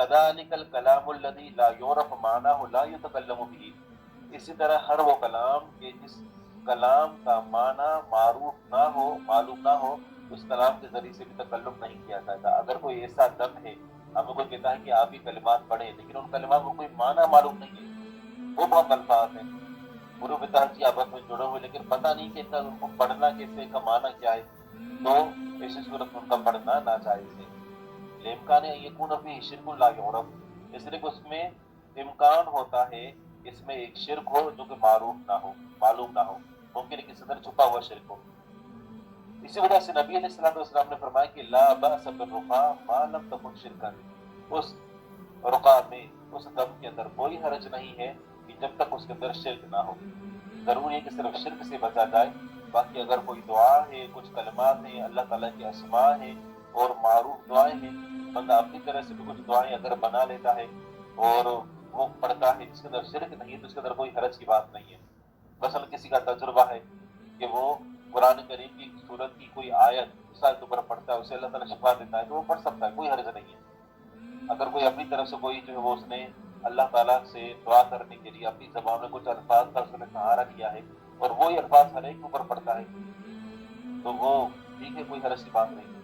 کذالک الکلام الذی لا یعرف معناہ لا یتکلم بہ، اسی طرح ہر وہ کلام کہ جس کلام کا معنی معروف نہ ہو، معلوم نہ ہو، اس کلام کے ذریعے سے بھی تکلم نہیں کیا جاتا۔ اگر کوئی ایسا دم ہے، ہمیں کوئی کہتا ہے کہ آپ یہ کلمات پڑھیں، لیکن ان کلمات کو کوئی معنی معلوم نہیں ہے، وہ بہت الفاظ ہیں حروف تہجی آپس میں جڑے ہوئے، لیکن پتہ نہیں کہ ان کو پڑھنا کیسے، کا معنی کیا ہے، تو ایسی صورت میں ان کا پڑھنا ناجائز ہے۔ لامکان یکون فیہ شرک لا یعرف، اس لیے کہ اس میں امکان ہوتا ہے اس میں ایک شرک ہو جو کہ معروف نہ ہو، معلوم نہ ہو، ممکن ہے کہ اس اندر چھپا ہوا شرک ہو۔ اسی وجہ سے نبی علیہ السلام نے فرمایا کہ لا بأس بالرقا ما لم تکن شرکا، اس رقا میں، اس دم کے اندر کوئی حرج نہیں ہے کہ جب تک اس کے اندر شرک نہ ہو۔ ضروری ہے کہ صرف شرک سے بچا جائے، باقی اگر کوئی دعا ہے، کچھ کلمات ہیں، اللہ تعالیٰ کے اسماء ہیں اور معروف دعائیں ہیں، بندہ اپنی طرح سے بھی کچھ دعائیں اگر بنا لیتا ہے اور وہ پڑھتا ہے جس کے اندر شرک نہیں ہے تو اس کے اندر کوئی حرج کی بات نہیں ہے۔ مثلا کسی کا تجربہ ہے کہ وہ قرآن کریم کی سورت کی کوئی آیت مثال کے اوپر پڑھتا ہے، اسے اللہ تعالیٰ شفا دیتا ہے تو وہ پڑھ سکتا ہے، کوئی حرج نہیں ہے۔ اگر کوئی اپنی طرف سے کوئی جو ہے وہ اس نے اللہ تعالیٰ سے دعا کرنے کے لیے اپنی زبان میں کچھ الفاظ کا اس نے سہارا لیا ہے اور وہی الفاظ ہر ایک کے اوپر پڑھتا ہے تو وہ ٹھیک ہے، کوئی حرج کی بات نہیں ہے،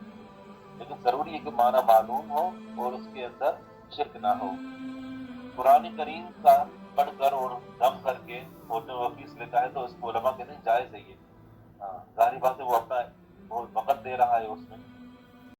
لیکن ضروری ہے کہ معنی معلوم ہو اور اس کے اندر شرک نہ ہو۔ قرآن کریم کا پڑھ کر اور دم کر کے اور جو فیس لیتا ہے تو اس کو علماء کہتے ہیں جائز ہے یہ، ظاہری بات ہے وہ اپنا بہت وقت دے رہا ہے اس میں،